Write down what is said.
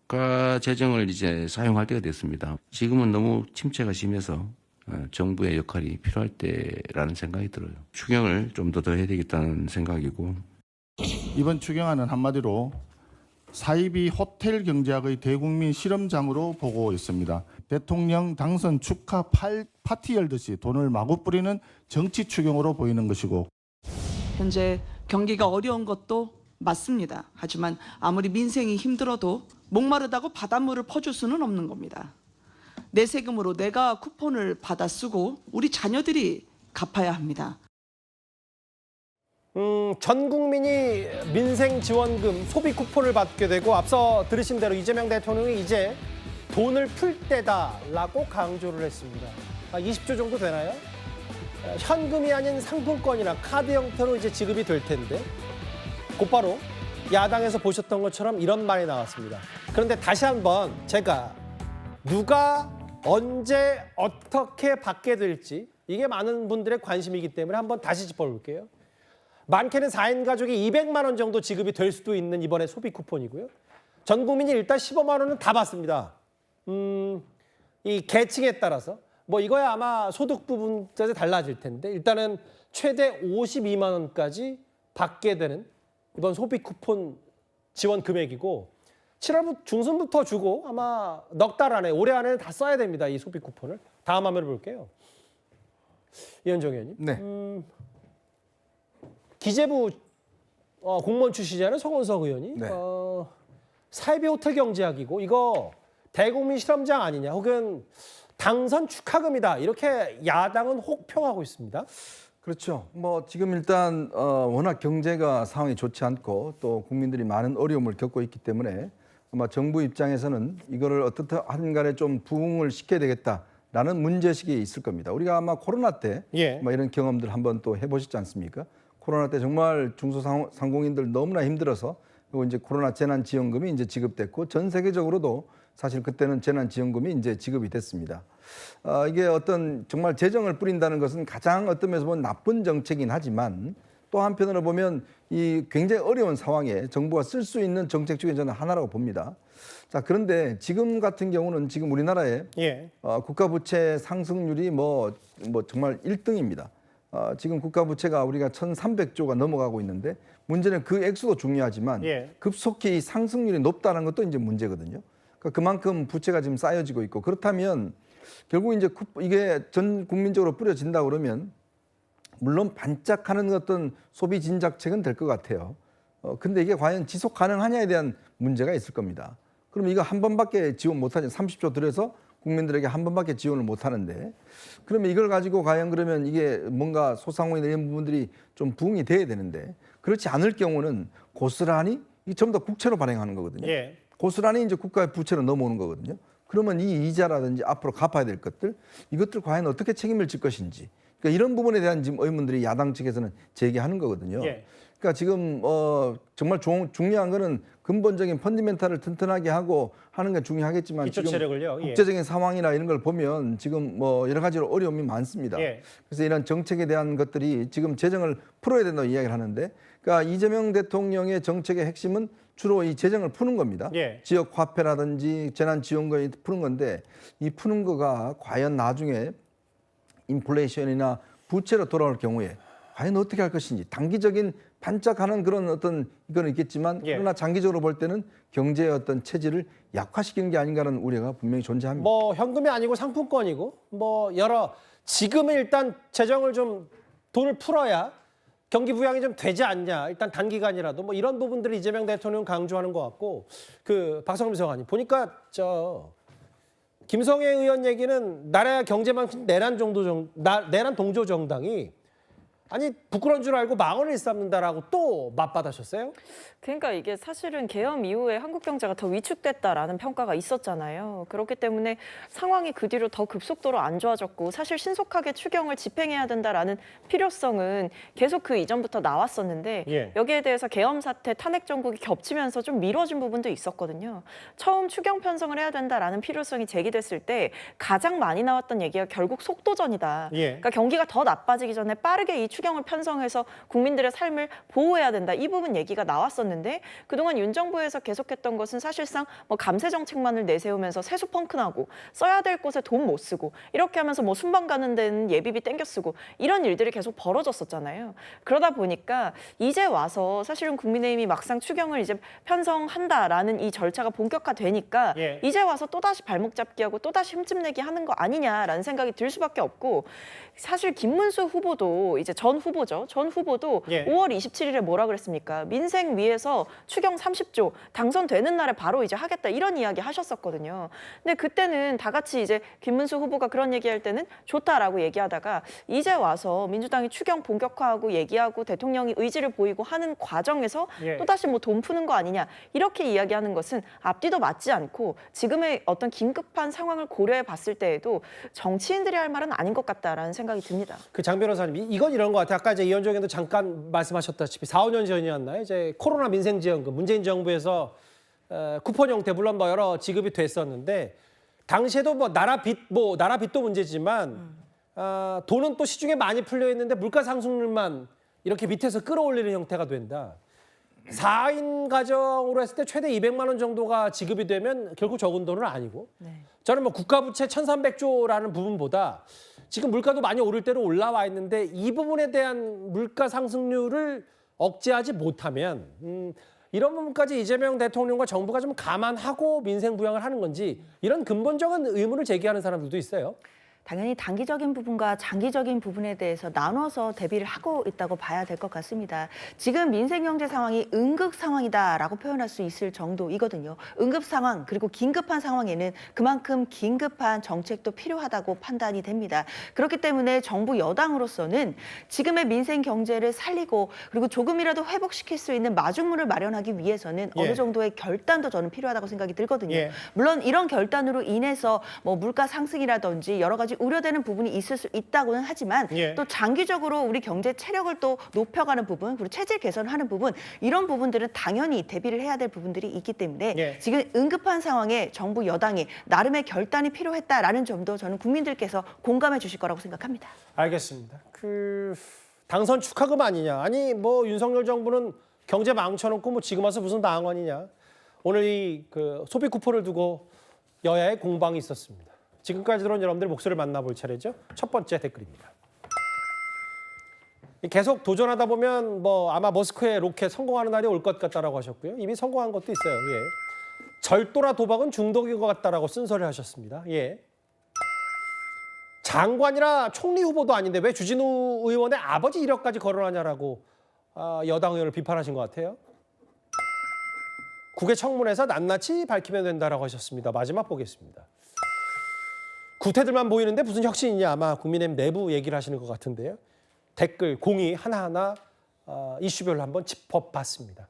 국가 재정을 이제 사용할 때가 됐습니다. 지금은 너무 침체가 심해서 정부의 역할이 필요할 때라는 생각이 들어요. 추경을 좀 더 해야 되겠다는 생각이고. 이번 추경안은 한마디로 사이비 호텔 경제학의 대국민 실험장으로 보고 있습니다. 대통령 당선 축하 파티 열듯이 돈을 마구 뿌리는 정치 추경으로 보이는 것이고. 현재 경기가 어려운 것도 맞습니다. 하지만 아무리 민생이 힘들어도 목마르다고 바닷물을 퍼줄 수는 없는 겁니다. 내 세금으로 내가 쿠폰을 받아 쓰고 우리 자녀들이 갚아야 합니다. 전 국민이 민생 지원금 소비 쿠폰을 받게 되고 앞서 들으신 대로 이재명 대통령이 이제 돈을 풀 때다라고 강조를 했습니다. 20조 정도 되나요? 현금이 아닌 상품권이나 카드 형태로 이제 지급이 될 텐데 곧바로 야당에서 보셨던 것처럼 이런 말이 나왔습니다. 그런데 다시 한번 제가 누가 언제 어떻게 받게 될지 이게 많은 분들의 관심이기 때문에 한번 다시 짚어볼게요. 많게는 4인 가족이 200만 원 정도 지급이 될 수도 있는 이번에 소비 쿠폰이고요. 전 국민이 일단 15만 원은 다 받습니다. 이 계층에 따라서 뭐 이거야 아마 소득 부분 따라 달라질 텐데 일단은 최대 52만 원까지 받게 되는 이번 소비 쿠폰 지원 금액이고 7월 중순부터 주고 아마 넉 달 안에 올해 안에는 다 써야 됩니다. 이 소비 쿠폰을. 다음 화면을 볼게요. 이현정 의원님. 네. 기재부 공무원 출신이잖아요. 송원석 의원이. 네. 사이비 호텔 경제학이고 이거 대국민 실험장 아니냐 혹은 당선 축하금이다. 이렇게 야당은 혹평하고 있습니다. 그렇죠. 뭐 지금 일단 워낙 경제가 상황이 좋지 않고 또 국민들이 많은 어려움을 겪고 있기 때문에 아마 정부 입장에서는 이거를 어떻게 하든 간에 좀 부응을 시켜야 되겠다라는 문제의식이 있을 겁니다. 우리가 아마 코로나 때 뭐 이런 경험들 한번 또 해보셨지 않습니까? 코로나 때 정말 중소상공인들 너무나 힘들어서 그리고 이제 코로나 재난지원금이 이제 지급됐고 전 세계적으로도 사실 그때는 재난지원금이 이제 지급이 됐습니다. 이게 어떤 정말 재정을 뿌린다는 것은 가장 어떤 면에서 보면 나쁜 정책이긴 하지만 또 한편으로 보면 이 굉장히 어려운 상황에 정부가 쓸 수 있는 정책 중에 저는 하나라고 봅니다. 자, 그런데 지금 같은 경우는 지금 우리나라의 국가 부채 상승률이 뭐 정말 1등입니다. 지금 국가 부채가 우리가 1,300조가 넘어가고 있는데 문제는 그 액수도 중요하지만 급속히 상승률이 높다는 것도 이제 문제거든요. 그러니까 그만큼 부채가 지금 쌓여지고 있고 그렇다면 결국 이제 이게 전 국민적으로 뿌려진다 그러면 물론 반짝하는 어떤 소비 진작책은 될 것 같아요. 근데 이게 과연 지속 가능하냐에 대한 문제가 있을 겁니다. 그럼 이거 한 번밖에 지원 못하죠. 30조 들여서 국민들에게 한 번밖에 지원을 못하는데 그러면 이걸 가지고 과연 그러면 이게 뭔가 소상공인 이런 부분들이 좀 부응이 돼야 되는데 그렇지 않을 경우는 고스란히 이게 전부 다 국채로 발행하는 거거든요. 고스란히 이제 국가의 부채로 넘어오는 거거든요. 그러면 이 이자라든지 앞으로 갚아야 될 것들 이것들 과연 어떻게 책임을 질 것인지 그러니까 이런 부분에 대한 지금 의문들이 야당 측에서는 제기하는 거거든요. 그러니까 지금 정말 중요한 거는 근본적인 펀디멘탈을 튼튼하게 하고 하는 게 중요하겠지만 지금 국제적인 상황이나 이런 걸 보면 지금 뭐 여러 가지로 어려움이 많습니다. 그래서 이런 정책에 대한 것들이 지금 재정을 풀어야 된다고 이야기를 하는데 그러니까 이재명 대통령의 정책의 핵심은 주로 이 재정을 푸는 겁니다. 지역 화폐라든지 재난지원금이 푸는 건데 이 푸는 거가 과연 나중에 인플레이션이나 부채로 돌아올 경우에 과연 어떻게 할 것인지 단기적인 반짝하는 그런 어떤 이건 있겠지만 그러나 장기적으로 볼 때는 경제의 어떤 체질을 약화시키는 게 아닌가라는 우려가 분명히 존재합니다. 뭐 현금이 아니고 상품권이고 뭐 여러 지금은 일단 재정을 좀 돈을 풀어야 경기 부양이 좀 되지 않냐. 일단 단기간이라도 뭐 이런 부분들을 이재명 대통령 강조하는 것 같고 그 박성민 비서관님 보니까 김성애 의원 얘기는 나라야 경제만 내란 동조 정당이 아니 부끄러운 줄 알고 망언을 일삼는다라고 또 맞받아셨어요? 그러니까 이게 사실은 계엄 이후에 한국 경제가 더 위축됐다라는 평가가 있었잖아요. 그렇기 때문에 상황이 그 뒤로 더 급속도로 안 좋아졌고 사실 신속하게 추경을 집행해야 된다라는 필요성은 계속 그 이전부터 나왔었는데 여기에 대해서 계엄 사태, 탄핵 정국이 겹치면서 좀 미뤄진 부분도 있었거든요. 처음 추경 편성을 해야 된다라는 필요성이 제기됐을 때 가장 많이 나왔던 얘기가 결국 속도전이다. 그러니까 경기가 더 나빠지기 전에 빠르게 이 추경 추경을 편성해서 국민들의 삶을 보호해야 된다. 이 부분 얘기가 나왔었는데 그동안 윤 정부에서 계속했던 것은 사실상 뭐 감세 정책만을 내세우면서 세수 펑크나고 써야 될 곳에 돈 못 쓰고 이렇게 하면서 뭐 순방 가는 데는 예비비 땡겨 쓰고 이런 일들이 계속 벌어졌었잖아요. 그러다 보니까 이제 와서 사실은 국민의힘이 막상 추경을 이제 편성한다라는 이 절차가 본격화되니까 예. 이제 와서 또다시 발목 잡기하고 또다시 흠집내기 하는 거 아니냐라는 생각이 들 수밖에 없고 사실 김문수 후보도 이제 전 후보죠. 전 후보도 예. 5월 27일에 뭐라 그랬습니까? 민생 위해서 추경 30조 당선되는 날에 바로 이제 하겠다 이런 이야기 하셨었거든요. 근데 그때는 다 같이 이제 김문수 후보가 그런 얘기할 때는 좋다라고 얘기하다가 이제 와서 민주당이 추경 본격화하고 얘기하고 대통령이 의지를 보이고 하는 과정에서 예. 또다시 뭐 돈 푸는 거 아니냐 이렇게 이야기하는 것은 앞뒤도 맞지 않고 지금의 어떤 긴급한 상황을 고려해 봤을 때에도 정치인들이 할 말은 아닌 것 같다라는 생각이 듭니다. 그 장 변호사님, 이건 이런 것 같아요. 아까 이제 이현정 의원도 잠깐 말씀하셨다시피 4, 5년 전이었나요? 이제 코로나 민생지원금, 문재인 정부에서 쿠폰 형태 물론 뭐 여러 지급이 됐었는데 당시에도 뭐 나라 빚도 문제지만 돈은 또 시중에 많이 풀려 있는데 물가 상승률만 이렇게 밑에서 끌어올리는 형태가 된다. 4인 가정으로 했을 때 최대 200만 원 정도가 지급이 되면 결국 적은 돈은 아니고 저는 뭐 국가부채 1,300조라는 부분보다 지금 물가도 많이 오를 대로 올라와 있는데 이 부분에 대한 물가 상승률을 억제하지 못하면 이런 부분까지 이재명 대통령과 정부가 좀 감안하고 민생 부양을 하는 건지 이런 근본적인 의문을 제기하는 사람들도 있어요. 당연히 단기적인 부분과 장기적인 부분에 대해서 나눠서 대비를 하고 있다고 봐야 될 것 같습니다. 지금 민생 경제 상황이 응급 상황이다라고 표현할 수 있을 정도이거든요. 응급 상황 그리고 긴급한 상황에는 그만큼 긴급한 정책도 필요하다고 판단이 됩니다. 그렇기 때문에 정부 여당으로서는 지금의 민생 경제를 살리고 그리고 조금이라도 회복시킬 수 있는 마중물을 마련하기 위해서는 예. 어느 정도의 결단도 저는 필요하다고 생각이 들거든요. 예. 물론 이런 결단으로 인해서 뭐 물가 상승이라든지 여러 가지 우려되는 부분이 있을 수 있다고는 하지만 예. 또 장기적으로 우리 경제 체력을 또 높여가는 부분 그리고 체질 개선하는 부분 이런 부분들은 당연히 대비를 해야 될 부분들이 있기 때문에 예. 지금 응급한 상황에 정부 여당이 나름의 결단이 필요했다라는 점도 저는 국민들께서 공감해 주실 거라고 생각합니다. 알겠습니다. 그 당선 축하금 아니냐? 아니 뭐 윤석열 정부는 경제 망쳐놓고 뭐 지금 와서 무슨 당원이냐? 오늘 이 그 소비 쿠폰을 두고 여야의 공방이 있었습니다. 지금까지 들어온 여러분들 목소리를 만나볼 차례죠. 첫 번째 댓글입니다. 계속 도전하다 보면 뭐 아마 머스크의 로켓 성공하는 날이 올 것 같다라고 하셨고요. 이미 성공한 것도 있어요. 예. 절도나 도박은 중독인 것 같다라고 쓴소리를 하셨습니다. 예. 장관이나 총리 후보도 아닌데 왜 주진우 의원의 아버지 이력까지 거론하냐라고 여당 의원을 비판하신 것 같아요. 국회 청문회에서 낱낱이 밝히면 된다라고 하셨습니다. 마지막 보겠습니다. 구태들만 보이는데 무슨 혁신이냐 아마 국민의힘 내부 얘기를 하시는 것 같은데요. 댓글 공의 하나하나 이슈별로 한번 짚어봤습니다.